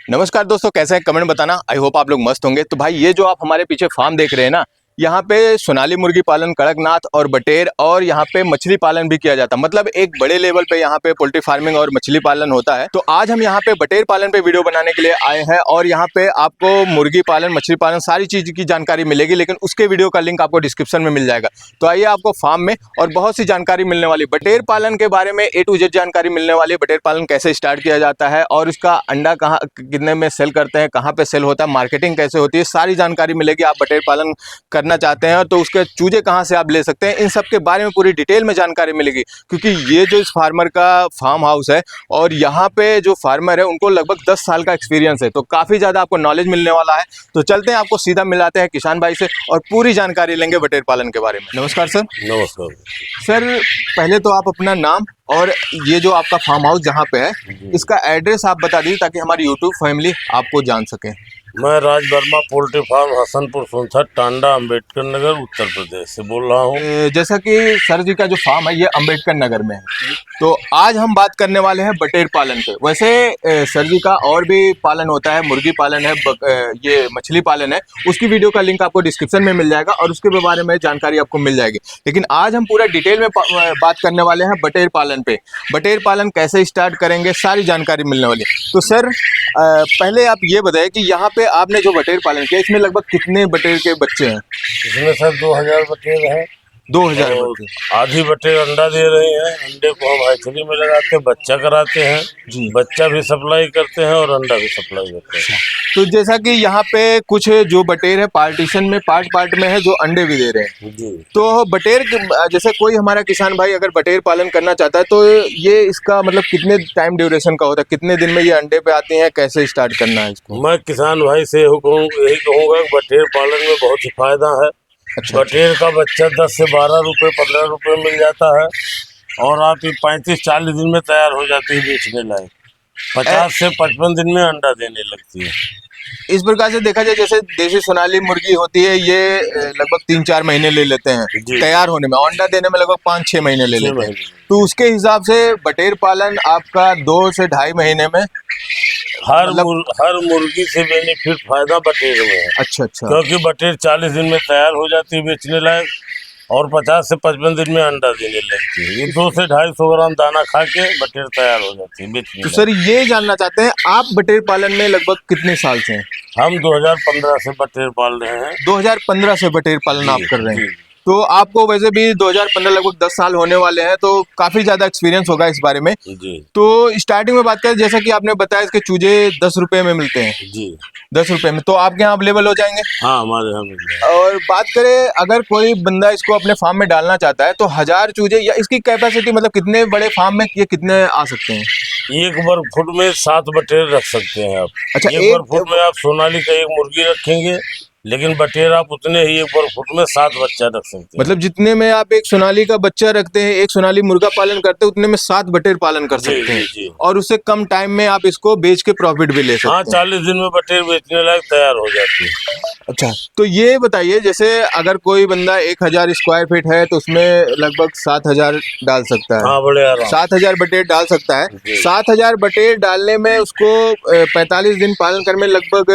नमस्कार दोस्तों, कैसे हैं? कमेंट बताना। आई होप आप लोग मस्त होंगे। तो भाई ये जो आप हमारे पीछे फार्म देख रहे हैं ना, यहाँ पे सोनाली मुर्गी पालन, कड़कनाथ और बटेर और यहाँ पे मछली पालन भी किया जाता है। मतलब एक बड़े लेवल पे यहाँ पे पोल्ट्री फार्मिंग और मछली पालन होता है। तो आज हम यहाँ पे बटेर पालन पे वीडियो बनाने के लिए आए हैं और यहाँ पे आपको मुर्गी पालन, मछली पालन सारी चीज की जानकारी मिलेगी, लेकिन उसके वीडियो का लिंक आपको डिस्क्रिप्शन में मिल जाएगा। तो आइए आपको फार्म में और बहुत सी जानकारी मिलने वाली, बटेर पालन के बारे में A to Z जानकारी मिलने वाली है। बटेर पालन कैसे स्टार्ट किया जाता है और इसका अंडा कहाँ कितने में सेल करते हैं, कहाँ पे सेल होता है, मार्केटिंग कैसे होती है, सारी जानकारी मिलेगी। आप बटेर पालन करना चाहते हैं तो उसके चूजे कहाँ से आप ले सकते हैं, इन सब के बारे में पूरी डिटेल में जानकारी मिलेगी। क्योंकि ये जो इस फार्मर का फार्म हाउस है और यहाँ पे जो फार्मर है उनको लगभग 10 साल का एक्सपीरियंस है, तो काफ़ी ज़्यादा आपको नॉलेज मिलने वाला है। तो चलते हैं, आपको सीधा मिलाते हैं किसान भाई से और पूरी जानकारी लेंगे बटेर पालन के बारे में। नमस्कार सर। नमस्कार सर, पहले तो आप अपना नाम और ये जो आपका फार्म हाउस जहाँ पे है इसका एड्रेस आप बता दीजिए ताकि हमारी यूट्यूब फैमिली आपको जान सके। मैं राज वर्मा पोल्ट्री फार्म हसनपुर सोनसर टांडा अंबेडकर नगर उत्तर प्रदेश से बोल रहा हूँ। जैसा कि सर जी का जो फार्म है ये अंबेडकर नगर में है, तो आज हम बात करने वाले हैं बटेर पालन पे। वैसे सर जी का और भी पालन होता है, मुर्गी पालन है, ये मछली पालन है, उसकी वीडियो का लिंक आपको डिस्क्रिप्शन में मिल जाएगा और उसके बारे में जानकारी आपको मिल जाएगी। लेकिन आज हम पूरा डिटेल में बात करने वाले हैं बटेर पालन पे। बटेर पालन कैसे स्टार्ट करेंगे, सारी जानकारी मिलने वाली है। तो सर पहले आप ये बताएं कि यहाँ पे आपने जो बटेर पालन किया इसमें लगभग कितने बटेर के बच्चे हैं? इसमें सर 2000 बटेर हैं। 2000 और बटेर। आधी बटेर अंडा दे रहे हैं। अंडे को हम हैचरी में लगाते हैं, बच्चा कराते हैं जी। बच्चा भी सप्लाई करते हैं और अंडा भी सप्लाई करते हैं। तो जैसा कि यहाँ पे कुछ जो बटेर है पार्टीशन में पार्ट में है जो अंडे भी दे रहे हैं। जी। तो बटेर जैसे कोई हमारा किसान भाई अगर बटेर पालन करना चाहता है तो ये इसका मतलब कितने टाइम ड्यूरेशन का होता है, कितने दिन में ये अंडे पे आते हैं, कैसे स्टार्ट करना है इसको? मैं किसान भाई से यही कहूँगा कि बटेर पालन में बहुत ही फायदा है। अच्छा। बटेर का बच्चा 10 से 12 रुपये 15 रुपये मिल जाता है और आप 35-40 दिन में तैयार हो जाती है बेचने लायक। 50 से 55 दिन में अंडा देने लगती है। इस प्रकार से देखा जाए जैसे देसी सोनाली मुर्गी होती है ये लगभग 3-4 महीने ले लेते हैं तैयार होने में, अंडा देने में लगभग 5-6 महीने ले लेते हैं। तो उसके हिसाब से बटेर पालन आपका 2 से 2.5 महीने में हर मुर्गी से बेनिफिट फायदा बटेर में है। अच्छा। क्योंकि बटेर 40 दिन में तैयार हो जाती है बेचने लायक और 50 से 55 दिन में अंडा देने लगती है। ये 200 से 250 ग्राम दाना खा के बटेर तैयार हो जाती है बेचने। तो सर ये जानना चाहते हैं आप बटेर पालन में लगभग कितने साल से हैं? हम 2015 से बटेर पाल रहे हैं। 2015 से बटेर पालन आप कर रहे हैं। तो आपको वैसे भी 2015 लगभग 10 साल होने वाले हैं, तो काफी ज्यादा एक्सपीरियंस होगा इस बारे में। जी। तो स्टार्टिंग में बात करें, जैसा कि आपने बताया इसके चूजे 10 रुपए में मिलते हैं। जी। 10 रुपए में तो आपके यहाँ अवेलेबल हो जाएंगे? हाँ, हमारे यहाँ मिल जाएंगे। और बात करें अगर कोई बंदा इसको अपने फार्म में डालना चाहता है तो 1000 चूजे या इसकी कैपेसिटी मतलब कितने बड़े फार्म में ये कितने आ सकते हैं? 1 वर्ग फुट में 7 बटेर रख सकते हैं आप। अच्छा, 1 वर्ग फुट में आप सोनाली का 1 मुर्गी रखेंगे, लेकिन बटेर आप उतने ही 1 वर्ग फुट में 7 बच्चा रख सकते हैं। मतलब जितने में आप एक सोनाली का बच्चा रखते हैं, एक सोनाली मुर्गा पालन करते हैं, उतने में 7 बटेर पालन कर सकते हैं। जी। और उससे कम टाइम में आप इसको बेच के प्रॉफिट भी ले सकते हैं। हाँ, 40 दिन में बटेर बेचने लायक तैयार हो जाती है। अच्छा, तो ये बताइए जैसे अगर कोई बंदा 1000 स्क्वायर फीट है तो उसमें लगभग 7000 डाल सकता है। हाँ, बड़े आराम। 7000 बटेर डाल सकता है। 7000 बटेर डालने में उसको 45 दिन पालन करने में लगभग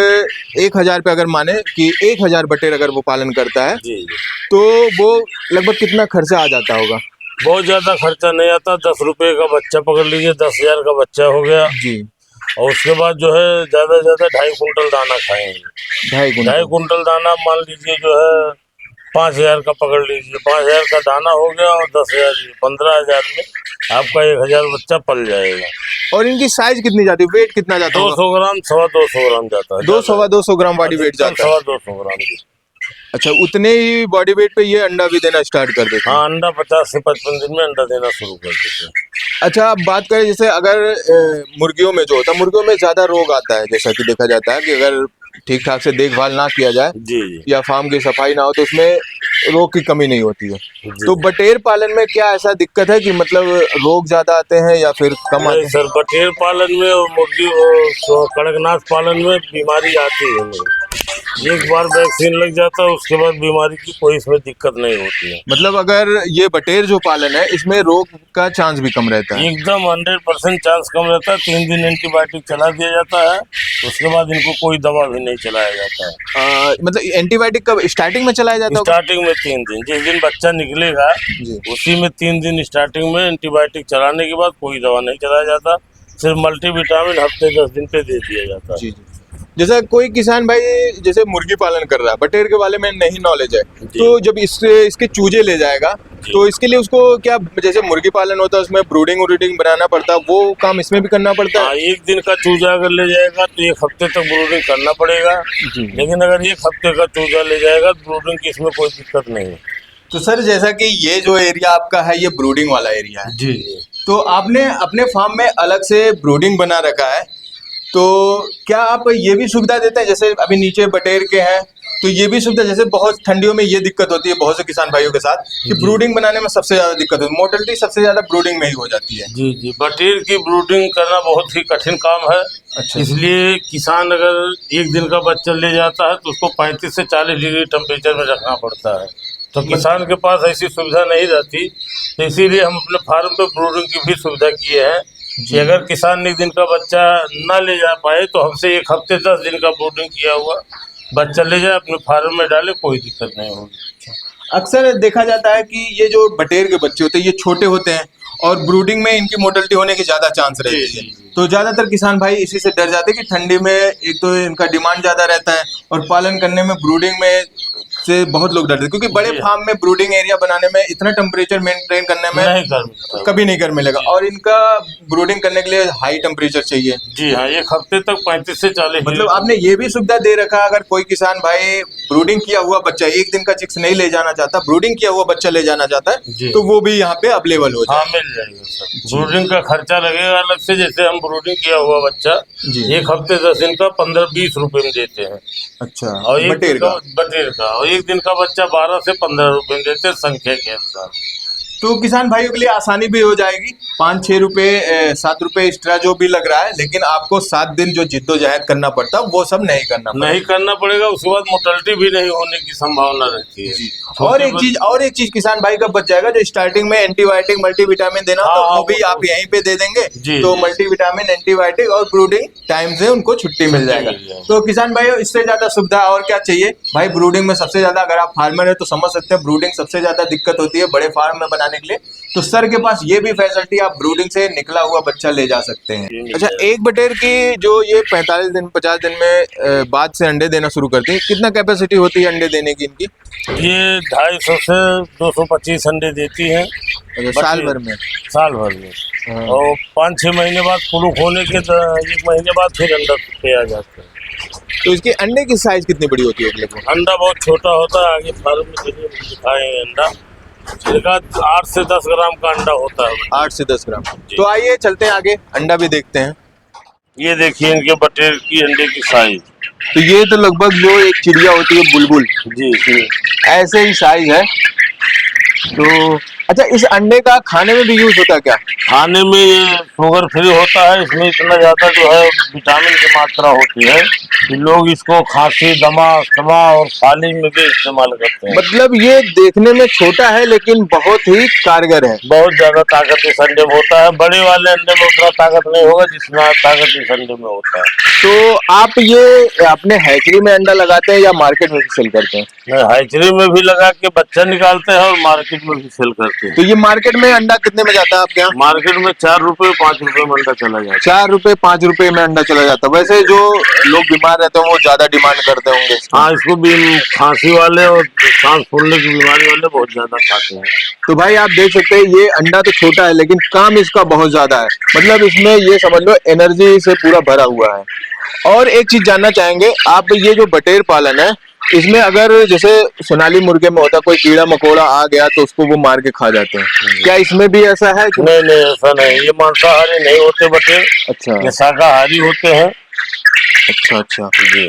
1000 पे अगर माने कि 1000 बटेर अगर वो पालन करता है जी। तो वो लगभग कितना खर्चा आ जाता होगा? बहुत ज्यादा खर्चा नहीं आता। 10 रुपए का बच्चा पकड़ लीजिए, 10,000 का बच्चा हो गया जी। और उसके बाद जो है ज्यादा से ज्यादा 2.5 कुंटल दाना खाएंगे। 2.5 कुंटल दाना मान लीजिए जो है 5000 का पकड़ लीजिए। 5000 का दाना हो गया और 10,000 15,000 में आपका 1000 बच्चा पल जाएगा। और इनकी साइज कितनी जाती है, वेट कितना जाता है? 200 ग्राम 250 ग्राम जाता है। 200 ग्राम बॉडी वेट जाता है। 200 ग्राम की। अच्छा, उतने ही बॉडी वेट पे ये अंडा भी देना स्टार्ट कर देते हैं? हाँ, अंडा 50 से 55 दिन में अंडा देना शुरू कर देते हैं। अच्छा, अब बात करें जैसे अगर मुर्गियों में जो होता है, मुर्गियों में ज्यादा रोग आता है, जैसा कि देखा जाता है कि अगर ठीक ठाक से देखभाल ना किया जाए जी या फार्म की सफाई ना हो तो उसमें रोग की कमी नहीं होती है। तो बटेर पालन में क्या ऐसा दिक्कत है कि मतलब रोग ज्यादा आते हैं या फिर कम आते हैं? सर, बटेर पालन में और मुर्गी कड़कनाथ पालन में बीमारी आती है नहीं। एक बार वैक्सीन लग जाता है उसके बाद बीमारी की कोई इसमें दिक्कत नहीं होती है। मतलब अगर ये बटेर जो पालन है इसमें रोग का चांस भी कम रहता है। एकदम 100% चांस कम रहता है। 3 दिन एंटीबायोटिक चला दिया जाता है, उसके बाद इनको कोई दवा भी नहीं चलाया जाता है। मतलब एंटीबायोटिक कब स्टार्टिंग में चलाया जाता है? स्टार्टिंग में 3 दिन, जिस दिन बच्चा निकलेगा उसी में 3 दिन स्टार्टिंग में एंटीबायोटिक चलाने के बाद कोई दवा नहीं चलाया जाता। सिर्फ मल्टीविटामिन हफ्ते 10 दिन पे दे दिया जाता है। जी जी। जैसा कोई किसान भाई जैसे मुर्गी पालन कर रहा है, बटेर के बारे में नहीं नॉलेज है, तो जब इसके चूजे ले जाएगा तो इसके लिए उसको क्या, जैसे मुर्गी पालन होता है उसमें ब्रूडिंग वूडिंग बनाना पड़ता है, वो काम इसमें भी करना पड़ता है? एक दिन का चूजा अगर ले जाएगा तो 1 हफ्ते तक ब्रूडिंग करना पड़ेगा, लेकिन अगर 1 हफ्ते का चूजा ले जाएगा तो ब्रूडिंग की इसमें कोई दिक्कत नहीं है। तो सर जैसा कि ये जो एरिया आपका है ये ब्रूडिंग वाला एरिया है जी, तो आपने अपने फार्म में अलग से ब्रूडिंग बना रखा है, तो क्या आप ये भी सुविधा देते हैं? जैसे अभी नीचे बटेर के हैं तो ये भी सुविधा, जैसे बहुत ठंडियों में ये दिक्कत होती है बहुत से किसान भाइयों के साथ कि ब्रूडिंग बनाने में सबसे ज्यादा दिक्कत होती है, मोर्टेलिटी सबसे ज्यादा ब्रूडिंग में ही हो जाती है। जी जी, बटेर की ब्रूडिंग करना बहुत ही कठिन काम है। अच्छा। इसलिए किसान अगर 1 दिन का बच्चा ले जाता है तो उसको 35 से 40 डिग्री टेम्परेचर में रखना पड़ता है, तो किसान के पास ऐसी सुविधा नहीं रहती। तो इसीलिए हम अपने फार्म पे ब्रूडिंग की भी सुविधा किए हैं कि अगर किसान 1 दिन का बच्चा ना ले जा पाए तो हमसे 1 हफ्ते 10 दिन का ब्रूडिंग किया हुआ बच्चा ले जाए अपने फार्म में डाले, कोई दिक्कत नहीं होगी। अक्सर देखा जाता है कि ये जो बटेर के बच्चे होते हैं ये छोटे होते हैं और ब्रूडिंग में इनकी मोर्टेलिटी होने की ज्यादा चांस रहती है, तो ज्यादातर किसान भाई इसी से डर जाते हैं कि ठंडी में एक तो इनका डिमांड ज्यादा रहता है और पालन करने में ब्रूडिंग में से बहुत लोग डरते हैं, क्योंकि बड़े फार्म में ब्रूडिंग एरिया बनाने में इतना टेम्परेचर मेंटेन करने में कभी नहीं कर मिलेगा और इनका ब्रूडिंग करने के लिए हाई टेम्परेचर चाहिए। जी हाँ, 1 हफ्ते तक 35 से 40। मतलब आपने ये भी सुविधा दे रखा, अगर कोई किसान भाई ब्रूडिंग किया हुआ बच्चा 1 दिन का चिक्स नहीं ले जाना चाहता, ब्रूडिंग किया हुआ बच्चा ले जाना चाहता है तो वो भी यहाँ पे अवेलेबल हो जाए? हाँ, मिल जाएगा सर। ब्रूडिंग का खर्चा लगेगा अलग से, जैसे हम ब्रूडिंग किया हुआ बच्चा 1 हफ्ते 10 दिन का 15-20 रुपए में देते हैं। अच्छा। और बटेर का और 1 दिन का बच्चा 12 से 15 रुपए में देते हैं संख्या के अनुसार। तो किसान भाइयों के लिए आसानी भी हो जाएगी, 5-6 रुपए 7 रुपए एक्स्ट्रा जो भी लग रहा है, लेकिन आपको 7 दिन जो जिद्दोजहद करना पड़ता है वो सब नहीं करना पड़ेगा। उसके बाद मोर्टेलिटी भी नहीं होने की संभावना रहती है। और एक चीज किसान भाई का बच जाएगा, जो स्टार्टिंग में एंटीबायोटिक मल्टीविटामिन देना तो वो भी आप यहीं पे दे देंगे, तो मल्टीविटामिन एंटीबायोटिक और ब्रूडिंग टाइम से उनको छुट्टी मिल जाएगा। तो किसान भाइयों इससे ज्यादा सुविधा और क्या चाहिए भाई? ब्रूडिंग में सबसे ज्यादा, अगर आप फार्मर है तो समझ सकते हैं, ब्रूडिंग सबसे ज्यादा दिक्कत होती है बड़े फार्म में बनाने के लिए, तो सर के पास ये भी फैसिलिटी, आप ब्रूडिंग से निकला हुआ बच्चा ले जा सकते हैं। अच्छा, एक बटेर की जो ये 45 दिन 50 दिन में बाद से अंडे देना शुरू करती है, कितना कैपेसिटी होती है अंडे देने की इनकी? ये 250 से 225 अंडे देती है साल भर में। और 5-6 महीने बाद पुरुष होने के 1 महीने बाद फिर अंडा पे आ जाता है। तो इसके अंडे की साइज कितनी बड़ी होती है? अंडा बहुत छोटा होता है, आगे फार्म में दिखाएंगे। अंडा 8 से 10 ग्राम का अंडा होता है। 8 से 10 ग्राम। तो आइए चलते हैं आगे, अंडा भी देखते हैं। ये देखिए इनके बटेर की अंडे की साइज। तो ये तो लगभग जो एक चिड़िया होती है बुलबुल, जी ऐसे ही साइज है। तो अच्छा, इस अंडे का खाने में भी यूज होता है क्या? खाने में ये शुगर फ्री होता है, इसमें इतना ज्यादा जो है विटामिन की मात्रा होती है कि लोग इसको खांसी, दमा, अस्थमा और फालिंग में भी इस्तेमाल करते हैं। मतलब ये देखने में छोटा है लेकिन बहुत ही कारगर है। बहुत ज्यादा ताकत इस अंडे में होता है। बड़े वाले अंडे में उतना ताकत नहीं होगा जितना ताकत इस अंडे में होता है। तो आप ये अपने हैचरी में अंडा लगाते हैं या मार्केट में भी सेल करते हैं? हैचरी में भी लगा के बच्चा निकालते हैं और मार्केट में भी सेल करते हैं। तो ये मार्केट में अंडा कितने में जाता है आपके यहाँ? मार्केट में 4 रुपए 5 रुपए में अंडा चला जाता है। 4 रुपए 5 रुपए में अंडा चला जाता है। वैसे जो लोग बीमार रहते हैं वो ज्यादा डिमांड करते होंगे। हाँ, इसको भी खांसी वाले और सांस फूलने की बीमारी वाले बहुत ज्यादा खाते हैं। तो भाई आप देख सकते हैं ये अंडा तो छोटा है लेकिन काम इसका बहुत ज्यादा है, मतलब इसमें ये समझ लो एनर्जी से पूरा भरा हुआ है। और एक चीज जानना चाहेंगे आप, ये जो बटेर पालन है इसमें अगर जैसे सोनाली मुर्गे में होता कोई कीड़ा मकोड़ा आ गया तो उसको वो मार के खा जाते हैं, क्या इसमें भी ऐसा है? नहीं, ऐसा नहीं। ये मांसाहारी नहीं होते बटेर। अच्छा, ये शाकाहारी होते हैं। अच्छा जी।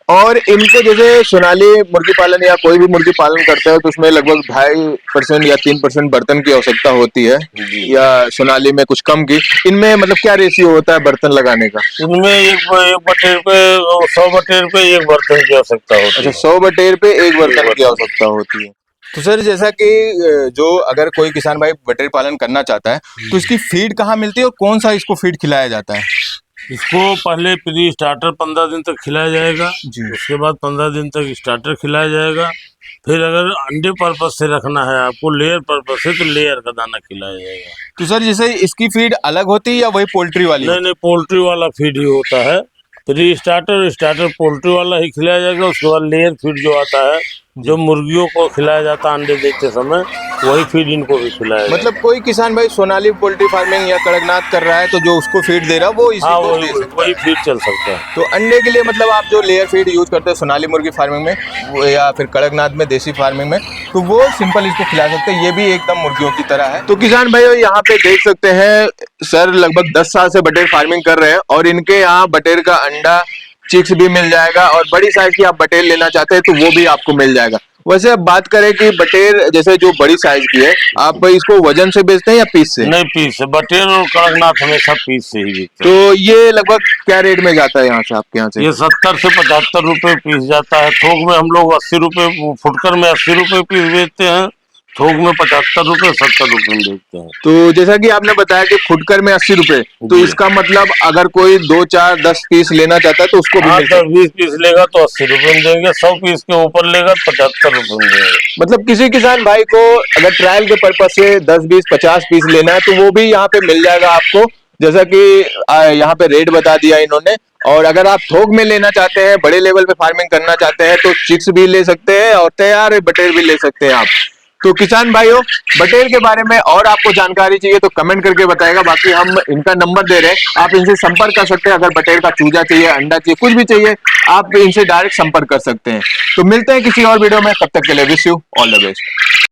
और इनको जैसे सोनाली मुर्गी पालन या कोई भी मुर्गी पालन करते हो तो उसमें लगभग 2.5% या 3% बर्तन की आवश्यकता होती है, या सोनाली में कुछ कम की। इनमें मतलब क्या रेशियो होता है बर्तन लगाने का? इनमें एक बटेर पे 100 बटेर पे एक बर्तन की आवश्यकता होती है। अच्छा, 100 बटेर पे एक बर्तन की आवश्यकता होती है। तो सर जैसा कि जो अगर कोई किसान भाई बटेर पालन करना चाहता है तो इसकी फीड कहाँ मिलती है और कौन सा इसको फीड खिलाया जाता है? इसको पहले प्री स्टार्टर 15 दिन तक खिलाया जाएगा जी। उसके बाद 15 दिन तक स्टार्टर खिलाया जाएगा। फिर अगर अंडे पर्पज से रखना है आपको, लेयर पर्पज से, तो लेयर का दाना खिलाया जाएगा। तो सर जैसे इसकी फीड अलग होती है या वही पोल्ट्री वाली? नहीं, पोल्ट्री वाला फीड ही होता है। प्री स्टार्टर पोल्ट्री वाला ही खिलाया जाएगा। उसके बाद लेयर फीड जो आता है, जो मुर्गियों को खिलाया जाता है अंडे देते समय, वही फीड इनको भी खिलाया। मतलब कोई किसान भाई सोनाली पोल्ट्री फार्मिंग या कड़कनाथ कर रहा है तो जो उसको फीड दे रहा है वो इसी को दे सकता है। वही फीड चल सकता है। तो अंडे के लिए मतलब आप जो लेयर फीड यूज करते हैं सोनाली मुर्गी फार्मिंग में या फिर कड़कनाथ में देसी फार्मिंग में, तो वो सिंपल इसको खिला सकते हैं। ये भी एकदम मुर्गियों की तरह है। तो किसान भाई यहाँ पे देख सकते हैं सर लगभग 10 साल से बटेर फार्मिंग कर रहे हैं और इनके यहाँ बटेर का अंडा चिक्स भी मिल जाएगा और बड़ी साइज की आप बटेर लेना चाहते हैं तो वो भी आपको मिल जाएगा। वैसे अब बात करें कि बटेर जैसे जो बड़ी साइज की है, आप इसको वजन से बेचते हैं या पीस से? नहीं, पीस से। बटेर और कड़कनाथ हमेशा पीस से ही बेचते तो हैं। ये लगभग क्या रेट में जाता है यहाँ से आपके यहाँ से? ये 70 से 75 रुपए पीस जाता है। थोक में हम लोग 80 रुपए, फुटकर में 80 रुपए पीस बेचते हैं। थोक में 75 रुपए 70 रुपए में बेचते हैं। तो जैसा कि आपने बताया कि फुटकर में 80 रुपए, तो इसका मतलब अगर कोई 2, 4, 10 पीस लेना चाहता है तो उसको भी मिलता है? 20 पीस लेगा तो 80 रुपए में देंगे। 100 पीस के ऊपर लेगा तो 75 रुपए में देंगे। मतलब किसी किसान भाई को अगर ट्रायल के पर्पज से 10, 20, 50 पीस लेना है तो वो भी यहाँ पे मिल जाएगा आपको, जैसा कि यहाँ पे रेट बता दिया इन्होंने। और अगर आप थोक में लेना चाहते हैं, बड़े लेवल पे फार्मिंग करना चाहते हैं तो चिक्स भी ले सकते हैं और तैयार बटेर भी ले सकते हैं आप। तो किसान भाइयों, बटेर के बारे में और आपको जानकारी चाहिए तो कमेंट करके बताएगा। बाकी हम इनका नंबर दे रहे हैं, आप इनसे संपर्क कर सकते हैं। अगर बटेर का चूजा चाहिए, अंडा चाहिए, कुछ भी चाहिए, आप इनसे डायरेक्ट संपर्क कर सकते हैं। तो मिलते हैं किसी और वीडियो में, तब तक के लिए wish you all the best.